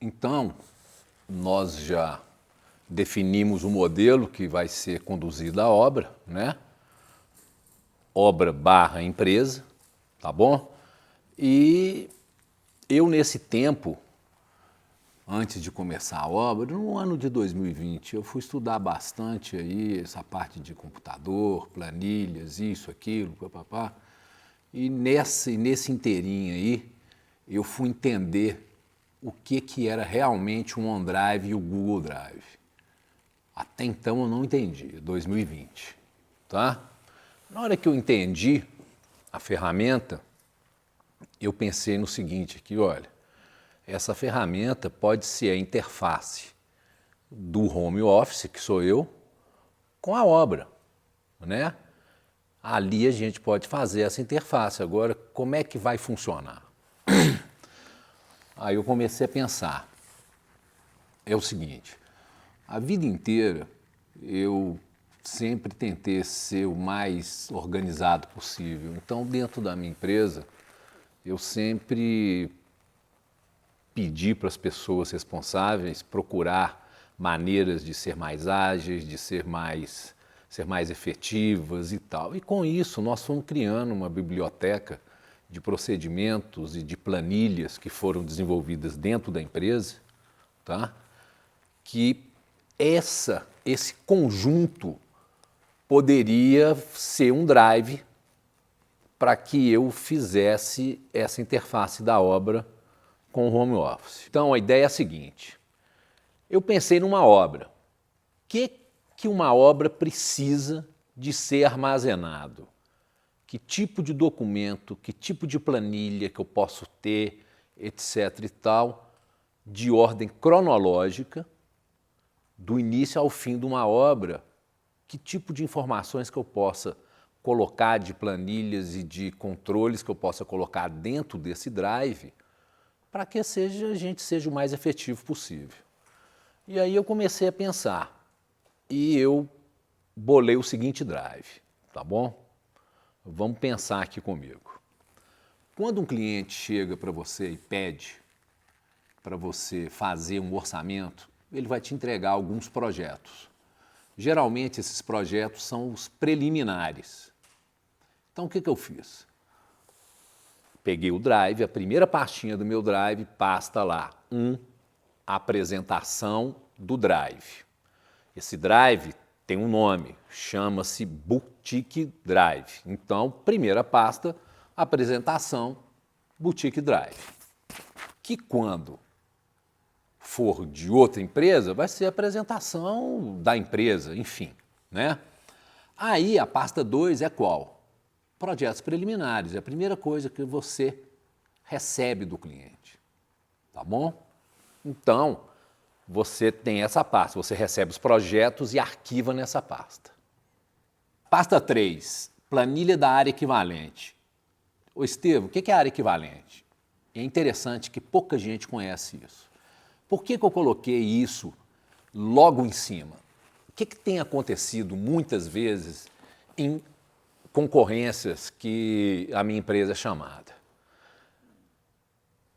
Então, nós já definimos o modelo que vai ser conduzido a obra, né? Obra barra empresa, tá bom? E eu, nesse tempo, antes de começar a obra, no ano de 2020, eu fui estudar bastante aí essa parte de computador, planilhas, isso, aquilo, papapá. E nesse inteirinho aí, eu fui entender o que era realmente um OneDrive e o Google Drive. Até então eu não entendi, 2020, tá? Na hora que eu entendi a ferramenta, eu pensei no seguinte aqui, olha, essa ferramenta pode ser a interface do home office, que sou eu, com a obra, né? Ali a gente pode fazer essa interface. Agora, como é que vai funcionar? Aí eu comecei a pensar, é o seguinte, a vida inteira eu sempre tentei ser o mais organizado possível. Então, dentro da minha empresa, eu sempre pedi para as pessoas responsáveis procurar maneiras de ser mais ágeis, de ser mais efetivas e tal. E com isso, nós fomos criando uma biblioteca de procedimentos e de planilhas que foram desenvolvidas dentro da empresa, tá? Que esse conjunto poderia ser um drive para que eu fizesse essa interface da obra com o home office. Então a ideia é a seguinte, eu pensei numa obra. O que uma obra precisa de ser armazenado? Que tipo de documento, que tipo de planilha que eu posso ter, etc e tal, de ordem cronológica, do início ao fim de uma obra, que tipo de informações que eu possa colocar, de planilhas e de controles que eu possa colocar dentro desse drive, para que a gente seja o mais efetivo possível. E aí eu comecei a pensar, e eu bolei o seguinte drive, tá bom? Vamos pensar aqui comigo. Quando um cliente chega para você e pede para você fazer um orçamento, ele vai te entregar alguns projetos. Geralmente esses projetos são os preliminares. Então o que eu fiz? Peguei o drive, a primeira pastinha do meu drive, pasta lá, apresentação do drive. Esse drive tem um nome, chama-se Boutique Drive. Então, primeira pasta, apresentação, Boutique Drive. Que quando for de outra empresa, vai ser a apresentação da empresa, enfim, né? Aí a pasta 2 é qual? Projetos preliminares, é a primeira coisa que você recebe do cliente, tá bom? Então, você tem essa pasta, você recebe os projetos e arquiva nessa pasta. Pasta 3, planilha da área equivalente. Ô Estevam, o que é área equivalente? É interessante que pouca gente conhece isso. Por que eu coloquei isso logo em cima? O que tem acontecido muitas vezes em concorrências que a minha empresa é chamada?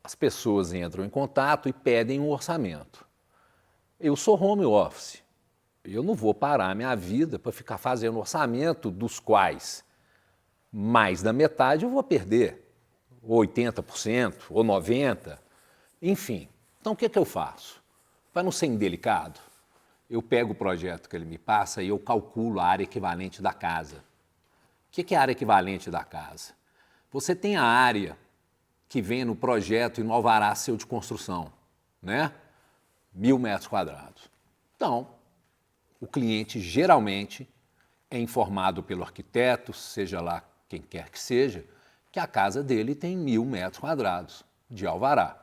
As pessoas entram em contato e pedem um orçamento. Eu sou home office, eu não vou parar a minha vida para ficar fazendo orçamento dos quais mais da metade eu vou perder, ou 80%, ou 90%, enfim. Então o que eu faço? Para não ser indelicado, eu pego o projeto que ele me passa e eu calculo a área equivalente da casa. O que é a área equivalente da casa? Você tem a área que vem no projeto e no alvará seu de construção, né? 1.000 metros quadrados. Então, o cliente geralmente é informado pelo arquiteto, seja lá quem quer que seja, que a casa dele tem 1.000 metros quadrados de alvará.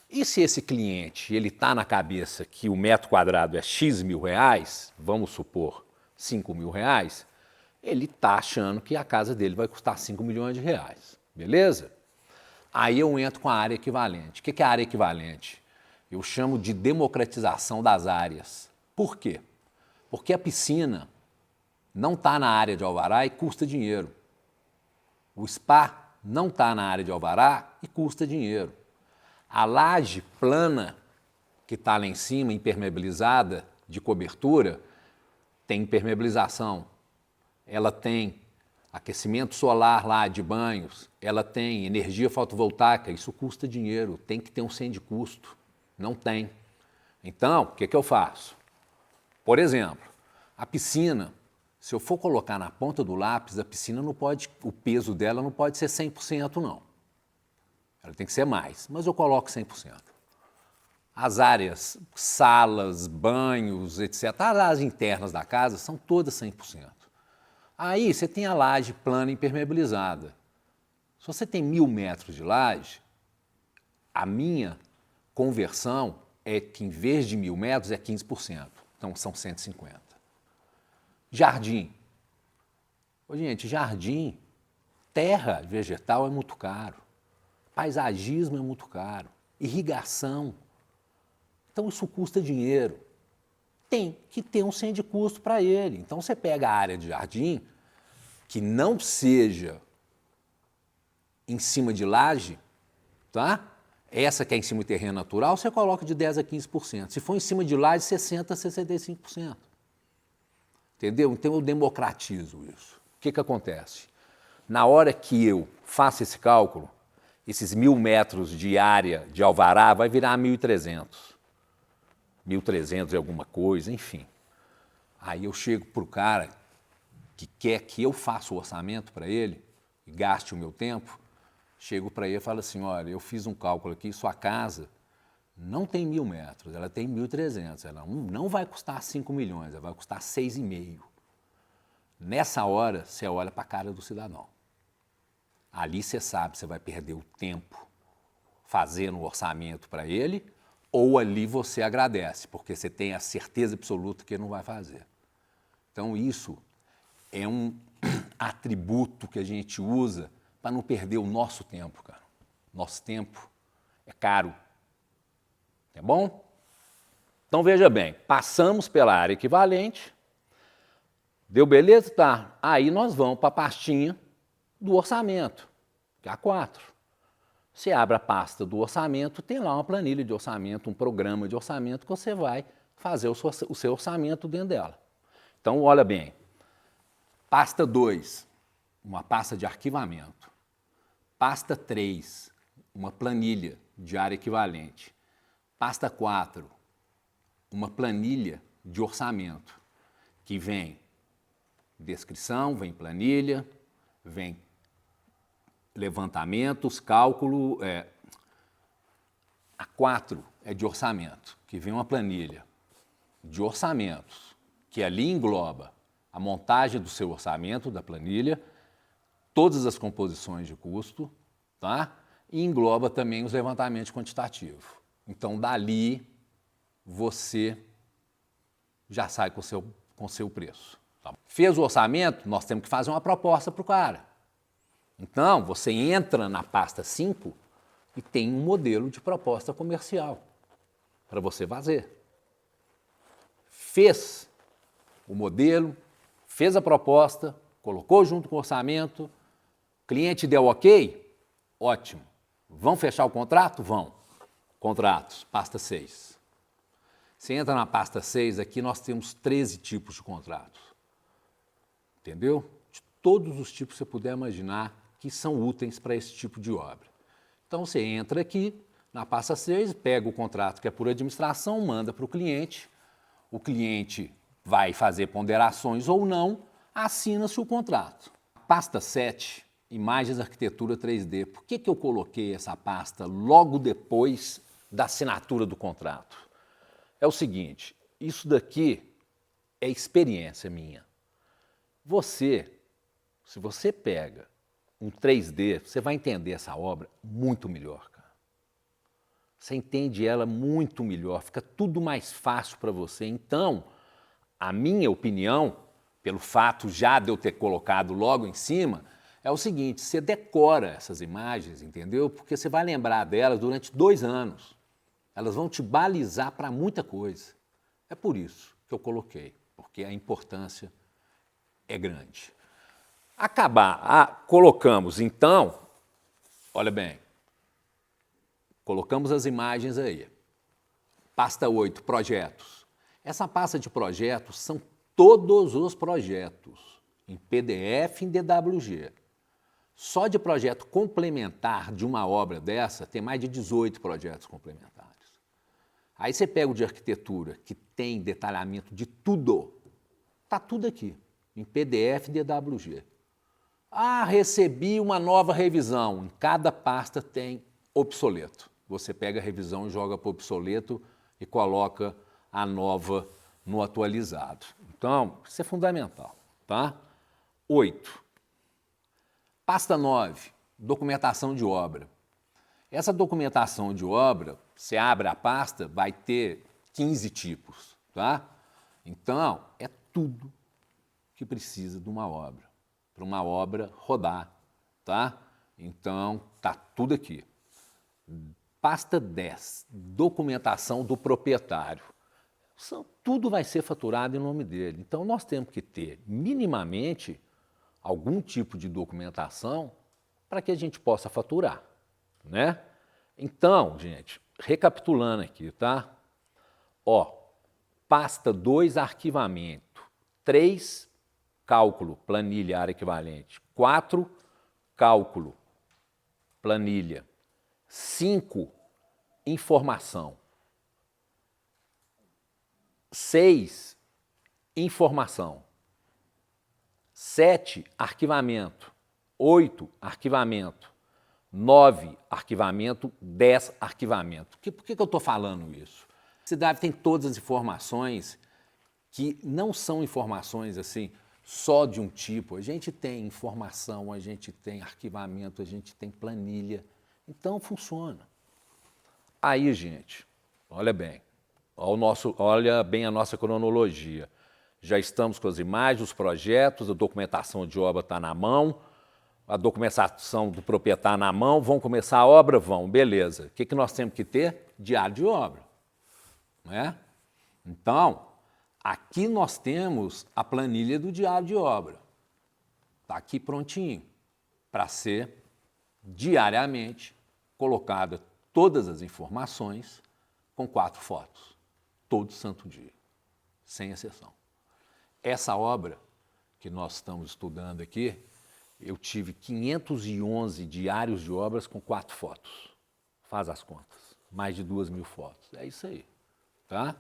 E se esse cliente ele está na cabeça que o metro quadrado é X mil reais, vamos supor 5 mil reais, ele está achando que a casa dele vai custar 5 milhões de reais, beleza? Aí eu entro com a área equivalente. O que é a área equivalente? Eu chamo de democratização das áreas. Por quê? Porque a piscina não está na área de alvará e custa dinheiro. O spa não está na área de alvará e custa dinheiro. A laje plana, que está lá em cima, impermeabilizada, de cobertura, tem impermeabilização. Ela tem aquecimento solar lá de banhos, ela tem energia fotovoltaica, isso custa dinheiro, tem que ter um sem de custo. Não tem. Então, o que eu faço? Por exemplo, a piscina, se eu for colocar na ponta do lápis, a piscina não pode, o peso dela não pode ser 100% não. Ela tem que ser mais, mas eu coloco 100%. As áreas, salas, banhos, etc., as áreas internas da casa são todas 100%. Aí você tem a laje plana impermeabilizada. Se você tem 1.000 metros de laje, a minha conversão é que em vez de 1.000 metros é 15%. Então são 150. Jardim. Ô, gente, jardim, terra vegetal é muito caro. Paisagismo é muito caro. Irrigação. Então isso custa dinheiro. Tem que ter um sem de custo para ele. Então você pega a área de jardim que não seja em cima de laje, tá? Essa que é em cima de terreno natural, você coloca de 10% a 15%. Se for em cima de laje, 60% a 65%. Entendeu? Então eu democratizo isso. O que acontece? Na hora que eu faço esse cálculo, esses 1.000 metros de área de alvará vai virar 1.300. 1.300 e alguma coisa, enfim. Aí eu chego para o cara que quer que eu faça o orçamento para ele e gaste o meu tempo, chego para ele e falo assim, olha, eu fiz um cálculo aqui, sua casa não tem 1.000 metros, ela tem 1.300, ela não vai custar 5 milhões, ela vai custar 6,5. Nessa hora, você olha para a cara do cidadão. Ali você sabe, você vai perder o tempo fazendo o orçamento para ele, ou ali você agradece, porque você tem a certeza absoluta que ele não vai fazer. Então isso é um atributo que a gente usa para não perder o nosso tempo, cara. Nosso tempo é caro. Tá bom? Então veja bem, passamos pela área equivalente, deu beleza? Tá. Aí nós vamos para a pastinha do orçamento, que é a 4. Você abre a pasta do orçamento, tem lá uma planilha de orçamento, um programa de orçamento que você vai fazer o seu orçamento dentro dela. Então, olha bem, pasta 2, uma pasta de arquivamento. Pasta 3, uma planilha de área equivalente. Pasta 4, uma planilha de orçamento, que vem descrição, vem planilha, vem levantamentos, cálculo. A 4 é de orçamento, que vem uma planilha de orçamentos, que ali engloba a montagem do seu orçamento, da planilha, todas as composições de custo, tá? E engloba também os levantamentos quantitativos. Então, dali, você já sai com o seu preço. Tá? Fez o orçamento, nós temos que fazer uma proposta para o cara. Então, você entra na pasta 5 e tem um modelo de proposta comercial para você fazer. Fez o modelo, fez a proposta, colocou junto com o orçamento, cliente deu ok? Ótimo. Vão fechar o contrato? Vão. Contratos, pasta 6. Você entra na pasta 6, aqui nós temos 13 tipos de contratos. Entendeu? De todos os tipos que você puder imaginar que são úteis para esse tipo de obra. Então você entra aqui na pasta 6, pega o contrato que é por administração, manda para o cliente vai fazer ponderações ou não, assina-se o contrato. Pasta 7, imagens arquitetura 3D. Por que eu coloquei essa pasta logo depois da assinatura do contrato? É o seguinte, isso daqui é experiência minha. Se você pega um 3D, você vai entender essa obra muito melhor, cara. Você entende ela muito melhor, fica tudo mais fácil para você. Então, a minha opinião, pelo fato já de eu ter colocado logo em cima, é o seguinte, você decora essas imagens, entendeu? Porque você vai lembrar delas durante 2 anos. Elas vão te balizar para muita coisa. É por isso que eu coloquei, porque a importância é grande. Colocamos então, olha bem, Colocamos as imagens aí. Pasta 8, projetos. Essa pasta de projetos são todos os projetos, em PDF e em DWG. Só de projeto complementar de uma obra dessa, tem mais de 18 projetos complementares. Aí você pega o de arquitetura, que tem detalhamento de tudo. Está tudo aqui, em PDF e DWG. Ah, recebi uma nova revisão. Em cada pasta tem obsoleto. Você pega a revisão e joga para o obsoleto e coloca a nova no atualizado. Então, isso é fundamental, tá? 8. Pasta 9, documentação de obra. Essa documentação de obra, você abre a pasta, vai ter 15 tipos, tá? Então, é tudo que precisa de uma obra, para uma obra rodar, tá? Então, tá tudo aqui. Pasta 10, documentação do proprietário. Tudo vai ser faturado em nome dele. Então, nós temos que ter, minimamente, algum tipo de documentação para que a gente possa faturar, né? Então, gente, recapitulando aqui, tá? Ó, pasta 2, arquivamento. 3, cálculo, planilha, área equivalente. 4, cálculo, planilha. 5, informação. 6, informação. 7, arquivamento. 8, arquivamento. 9, arquivamento. 10, arquivamento. Por que eu estou falando isso? A cidade tem todas as informações que não são informações assim só de um tipo. A gente tem informação, a gente tem arquivamento, a gente tem planilha. Então, funciona. Aí, gente, olha bem. Olha bem a nossa cronologia. Já estamos com as imagens, os projetos, a documentação de obra está na mão, a documentação do proprietário na mão, vão começar a obra? Vão, beleza. O que nós temos que ter? Diário de obra. Não é? Então, aqui nós temos a planilha do diário de obra. Está aqui prontinho para ser diariamente colocada todas as informações com 4 fotos, todo santo dia, sem exceção. Essa obra que nós estamos estudando aqui, eu tive 511 diários de obras com 4 fotos. Faz as contas, mais de 2.000 fotos. É isso aí, tá?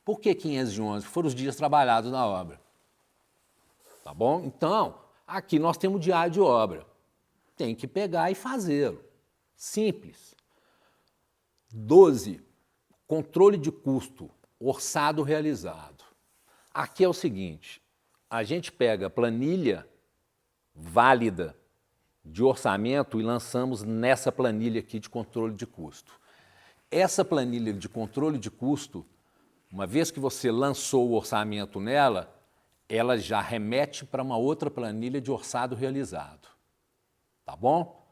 Por que 511? Foram os dias trabalhados na obra. Tá bom? Então, aqui nós temos diário de obra. Tem que pegar e fazê-lo. Simples. 12, controle de custo, orçado realizado. Aqui é o seguinte, a gente pega a planilha válida de orçamento e lançamos nessa planilha aqui de controle de custo. Essa planilha de controle de custo, uma vez que você lançou o orçamento nela, ela já remete para uma outra planilha de orçado realizado. Tá bom?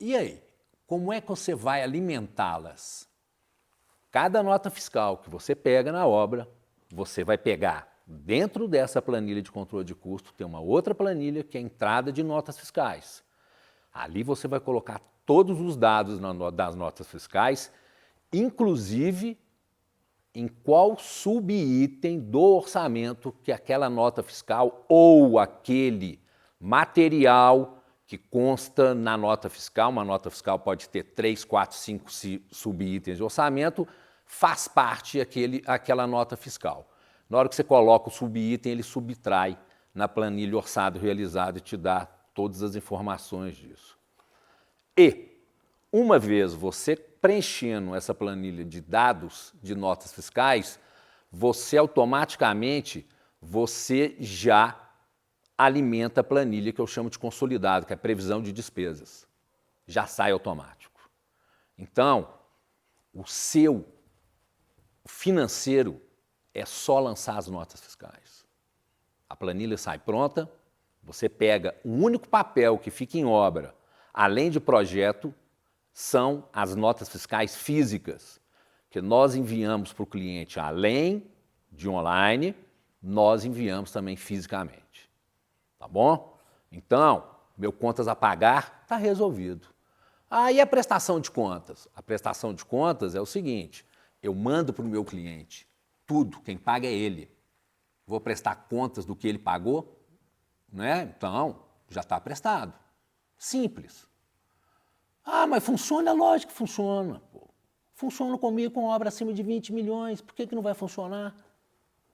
E aí, como é que você vai alimentá-las? Cada nota fiscal que você pega na obra, você vai pegar dentro dessa planilha de controle de custo, tem uma outra planilha que é a entrada de notas fiscais. Ali você vai colocar todos os dados das notas fiscais, inclusive em qual subitem do orçamento que aquela nota fiscal ou aquele material que consta na nota fiscal, uma nota fiscal pode ter 3, 4, 5 subitens de orçamento, faz parte aquela nota fiscal. Na hora que você coloca o subitem, ele subtrai na planilha orçado realizado e te dá todas as informações disso. E, uma vez você preenchendo essa planilha de dados de notas fiscais, você automaticamente, você já alimenta a planilha que eu chamo de consolidado, que é a previsão de despesas. Já sai automático. Então, o seu financeiro é só lançar as notas fiscais. A planilha sai pronta, você pega o único papel que fica em obra, além de projeto, são as notas fiscais físicas, que nós enviamos para o cliente, além de online, nós enviamos também fisicamente. Tá bom? Então, meu contas a pagar está resolvido. E a prestação de contas? A prestação de contas é o seguinte, eu mando para o meu cliente tudo, quem paga é ele. Vou prestar contas do que ele pagou, né? Então, já está prestado. Simples. Mas funciona? Lógico que funciona. Pô. Funciona comigo com obra acima de 20 milhões, por que não vai funcionar?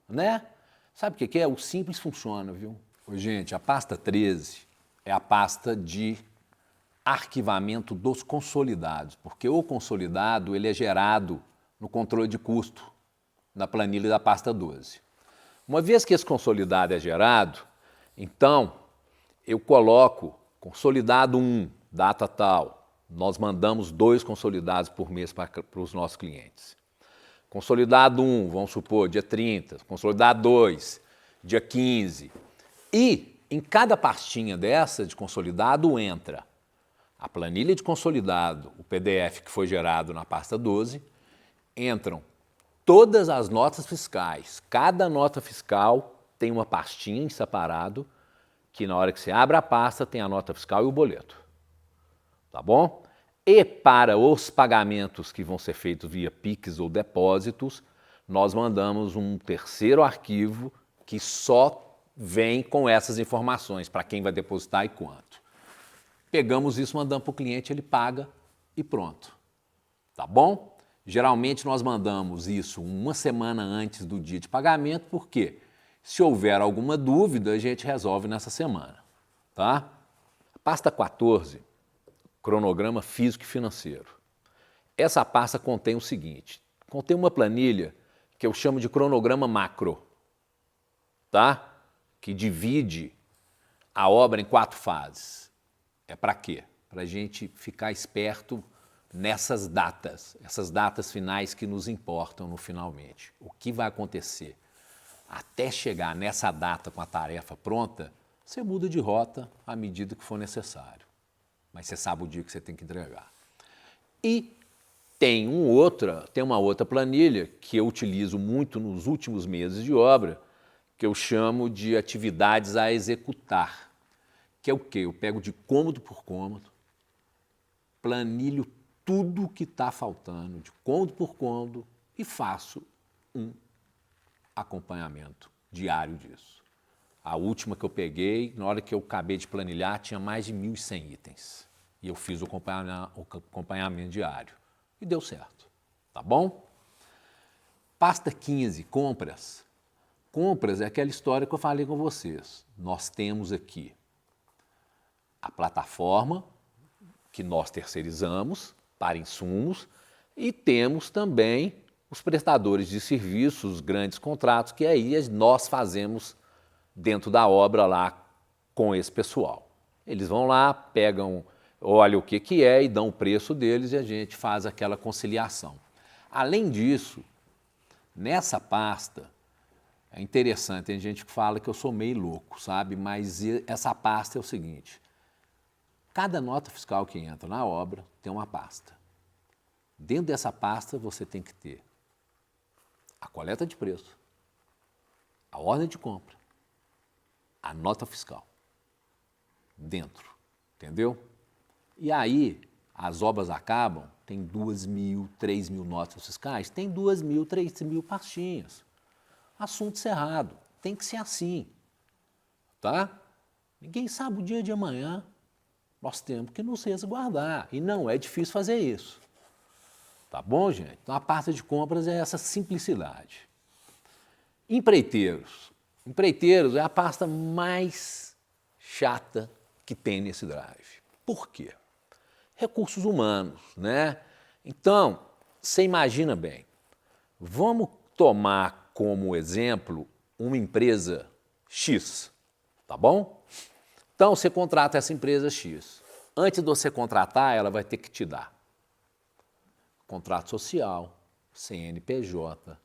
Né? Sabe o que é? O simples funciona, viu? Gente, a pasta 13 é a pasta de arquivamento dos consolidados, porque o consolidado ele é gerado no controle de custo, na planilha da pasta 12. Uma vez que esse consolidado é gerado, então eu coloco consolidado 1, data tal, nós mandamos 2 consolidados por mês para os nossos clientes. Consolidado 1, vamos supor, dia 30, consolidado 2, dia 15. E em cada pastinha dessa de consolidado entra a planilha de consolidado, o PDF que foi gerado na pasta 12, entram todas as notas fiscais. Cada nota fiscal tem uma pastinha em separado, que na hora que você abre a pasta tem a nota fiscal e o boleto. Tá bom? E para os pagamentos que vão ser feitos via Pix ou depósitos, nós mandamos um terceiro arquivo que só vem com essas informações, para quem vai depositar e quanto. Pegamos isso, mandamos para o cliente, ele paga e pronto. Tá bom? Geralmente nós mandamos isso uma semana antes do dia de pagamento, porque se houver alguma dúvida, a gente resolve nessa semana. Tá? Pasta 14, cronograma físico e financeiro. Essa pasta contém o seguinte, contém uma planilha que eu chamo de cronograma macro, tá? Que divide a obra em 4 fases. É para quê? Para a gente ficar esperto nessas datas, essas datas finais que nos importam no finalmente. O que vai acontecer? Até chegar nessa data com a tarefa pronta, você muda de rota à medida que for necessário. Mas você sabe o dia que você tem que entregar. E tem uma outra planilha que eu utilizo muito nos últimos meses de obra, que eu chamo de atividades a executar. Que é o quê? Eu pego de cômodo por cômodo, planilho tudo que está faltando, de cômodo por cômodo, e faço um acompanhamento diário disso. A última que eu peguei, na hora que eu acabei de planilhar, tinha mais de 1.100 itens. E eu fiz o acompanhamento diário. E deu certo. Tá bom? Pasta 15, compras. Compras é aquela história que eu falei com vocês. Nós temos aqui a plataforma que nós terceirizamos para insumos e temos também os prestadores de serviços, os grandes contratos, que aí nós fazemos dentro da obra lá com esse pessoal. Eles vão lá, pegam, olham o que é e dão o preço deles e a gente faz aquela conciliação. Além disso, nessa pasta, é interessante, tem gente que fala que eu sou meio louco, sabe? Mas essa pasta é o seguinte, cada nota fiscal que entra na obra tem uma pasta. Dentro dessa pasta você tem que ter a coleta de preço, a ordem de compra, a nota fiscal. Dentro, entendeu? E aí, as obras acabam, tem 2.000, 3.000 notas fiscais, tem 2.000, 3.000 pastinhas. Assunto cerrado, tem que ser assim, tá? Ninguém sabe o dia de amanhã, nós temos que nos resguardar, e não é difícil fazer isso. Tá bom, gente? Então, a pasta de compras é essa simplicidade. Empreiteiros. Empreiteiros é a pasta mais chata que tem nesse drive. Por quê? Recursos humanos, né? Então, você imagina bem, vamos tomar como exemplo uma empresa X, tá bom? Então, você contrata essa empresa X. Antes de você contratar, ela vai ter que te dar contrato social, CNPJ,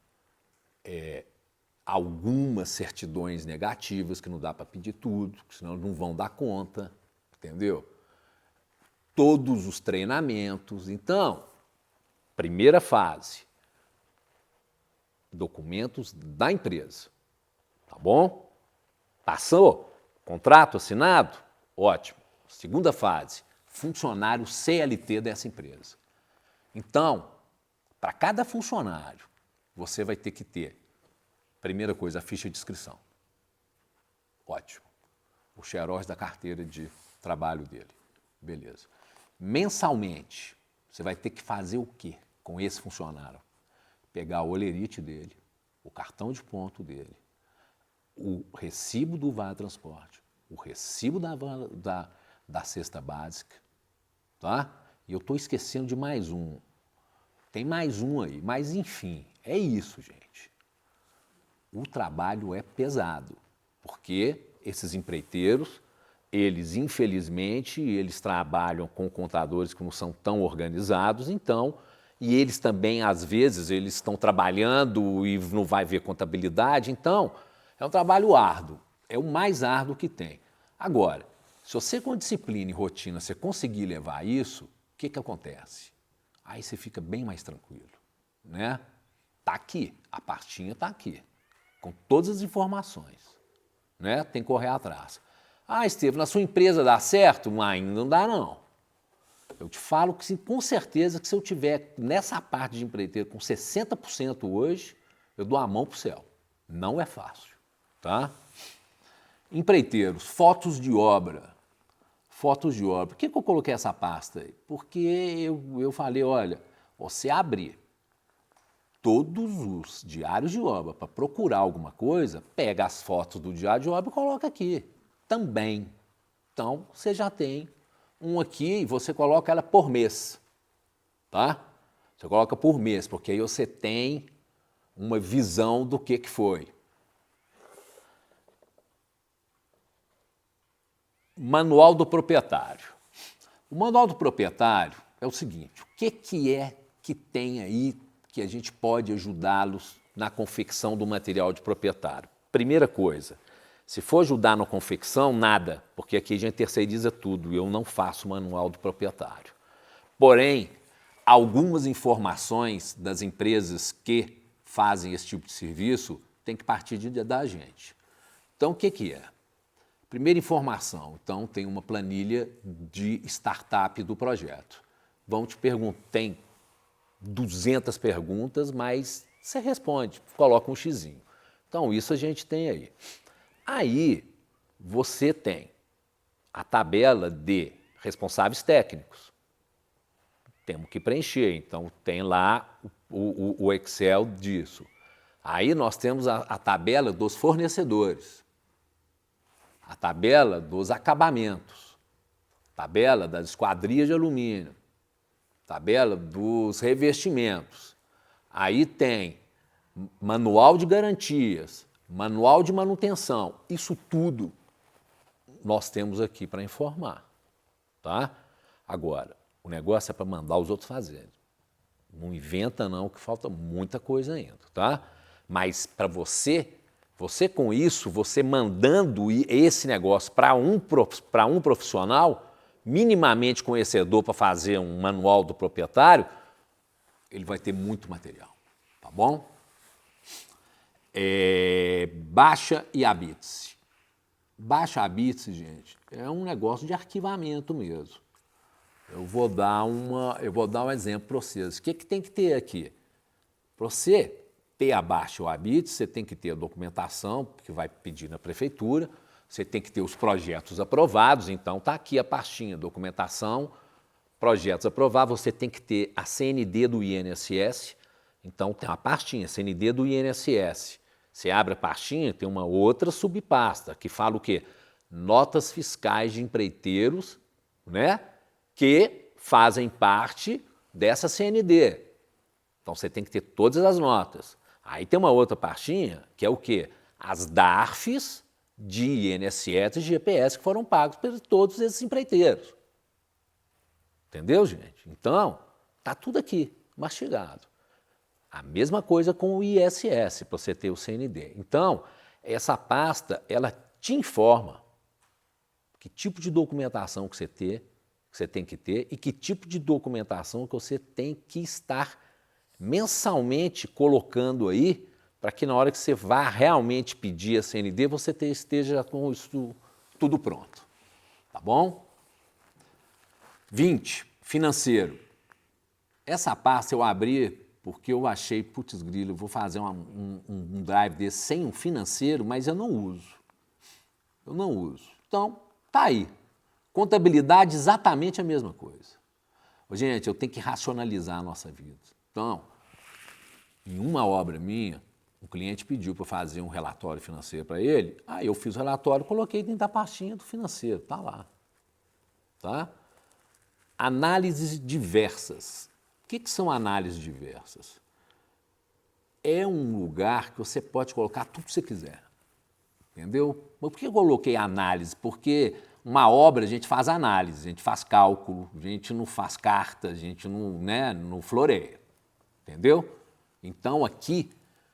algumas certidões negativas, que não dá para pedir tudo, senão não vão dar conta, entendeu? Todos os treinamentos. Então, primeira fase, documentos da empresa, tá bom? Passou? Contrato assinado? Ótimo. Segunda fase, funcionário CLT dessa empresa. Então, para cada funcionário, você vai ter que ter, primeira coisa, a ficha de inscrição. Ótimo. O xerox da carteira de trabalho dele. Beleza. Mensalmente, você vai ter que fazer o quê com esse funcionário? Pegar o olerite dele, o cartão de ponto dele, o recibo do Vale Transporte, o recibo da cesta básica, tá? E eu estou esquecendo de mais um. Tem mais um aí, mas enfim, é isso, gente. O trabalho é pesado, porque esses empreiteiros, eles, infelizmente, eles trabalham com contadores que não são tão organizados, então, e eles também, às vezes, eles estão trabalhando e não vai ver contabilidade, então, é um trabalho árduo, é o mais árduo que tem. Agora, se você com disciplina e rotina, você conseguir levar isso, o que acontece? Aí você fica bem mais tranquilo, né? Tá aqui, a pastinha está aqui, com todas as informações, né? Tem que correr atrás. Ah, Estevam, na sua empresa dá certo? Ainda não dá, não. Eu te falo que sim, com certeza que se eu tiver nessa parte de empreiteiro com 60% hoje, eu dou a mão pro céu. Não é fácil, tá? Empreiteiros, fotos de obra. Fotos de obra. Por que eu coloquei essa pasta aí? Porque eu falei, olha, você abrir todos os diários de obra para procurar alguma coisa, pega as fotos do diário de obra e coloca aqui também. Então, você já tem um aqui e você coloca ela por mês, tá? Você coloca por mês, porque aí você tem uma visão do que foi. Manual do proprietário. O manual do proprietário é o seguinte, o que é que tem aí que a gente pode ajudá-los na confecção do material de proprietário? Primeira coisa, se for ajudar na confecção, nada, porque aqui a gente terceiriza tudo e eu não faço manual do proprietário. Porém, algumas informações das empresas que fazem esse tipo de serviço tem que partir da gente. Então, o que é? Primeira informação, então tem uma planilha de startup do projeto. Vão te perguntar, tem 200 perguntas, mas você responde, coloca um xizinho. Então, isso a gente tem aí. Aí, você tem a tabela de responsáveis técnicos. Temos que preencher, então tem lá o Excel disso. Aí nós temos a tabela dos fornecedores, a tabela dos acabamentos, tabela das esquadrias de alumínio, tabela dos revestimentos. Aí tem manual de garantias, manual de manutenção. Isso tudo nós temos aqui para informar, tá? Agora, o negócio é para mandar os outros fazerem. Não inventa não, que falta muita coisa ainda, tá? Mas para você com isso, você mandando esse negócio para um profissional minimamente conhecedor para fazer um manual do proprietário, ele vai ter muito material, tá bom? Baixa e habite-se. Baixa e habite-se, gente, é um negócio de arquivamento mesmo. Eu vou dar um exemplo para vocês. O que tem que ter aqui? Para você ter a baixa ou habite, você tem que ter a documentação, que vai pedir na prefeitura, você tem que ter os projetos aprovados, então está aqui a pastinha, documentação, projetos aprovados, você tem que ter a CND do INSS, então tem uma pastinha, CND do INSS. Você abre a pastinha, tem uma outra subpasta, que fala o quê? Notas fiscais de empreiteiros, né, que fazem parte dessa CND. Então você tem que ter todas as notas. Aí tem uma outra pastinha, que é o quê? As DARFs de INSS e GPS que foram pagos por todos esses empreiteiros. Entendeu, gente? Então, tá tudo aqui, mastigado. A mesma coisa com o ISS, para você ter o CND. Então, essa pasta, ela te informa que tipo de documentação que você tem que ter e que tipo de documentação que você tem que estar mensalmente colocando aí, para que na hora que você vá realmente pedir a CND, você esteja com isso tudo pronto. Tá bom? 20, financeiro. Essa pasta eu abri porque eu achei, putz grilo, eu vou fazer um drive desse sem um financeiro, mas eu não uso. Eu não uso. Então, tá aí. Contabilidade, exatamente a mesma coisa. Gente, eu tenho que racionalizar a nossa vida. Então, em uma obra minha, um cliente pediu para eu fazer um relatório financeiro para ele, aí eu fiz o relatório, coloquei dentro da pastinha do financeiro, tá lá. Tá? Análises diversas. O que são análises diversas? É um lugar que você pode colocar tudo que você quiser. Entendeu? Mas por que eu coloquei análise? Porque uma obra a gente faz análise, a gente faz cálculo, a gente não faz carta, a gente não floreia. Entendeu? Então aqui,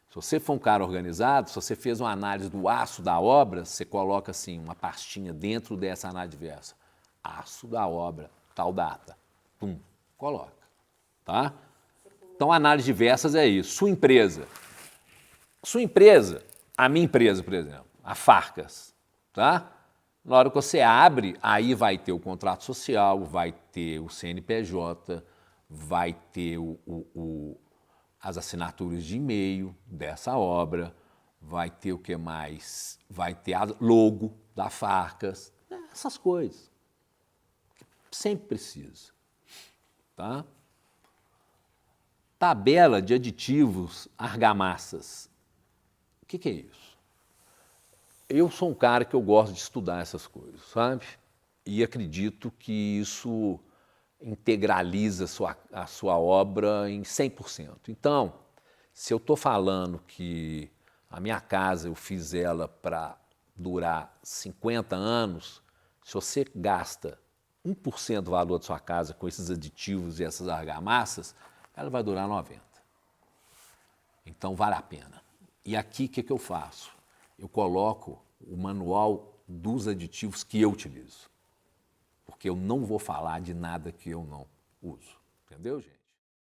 se você for um cara organizado, se você fez uma análise do aço da obra, você coloca assim uma pastinha dentro dessa análise diversa. Aço da obra, tal data. Pum, coloca. Tá? Então, análise diversas é isso. Sua empresa, a minha empresa, por exemplo, a Farcas, tá? Na hora que você abre, aí vai ter o contrato social, vai ter o CNPJ, vai ter as assinaturas de e-mail dessa obra, vai ter o que mais? Vai ter a logo da Farcas, essas coisas. Sempre precisa, tá? Tabela de aditivos argamassas. O que é isso? Eu sou um cara que eu gosto de estudar essas coisas, sabe? E acredito que isso integraliza a sua obra em 100%. Então, se eu estou falando que a minha casa eu fiz ela para durar 50 anos, se você gasta 1% do valor da sua casa com esses aditivos e essas argamassas, ela vai durar 90. Então, vale a pena. E aqui, o que eu faço? Eu coloco o manual dos aditivos que eu utilizo. Porque eu não vou falar de nada que eu não uso. Entendeu, gente?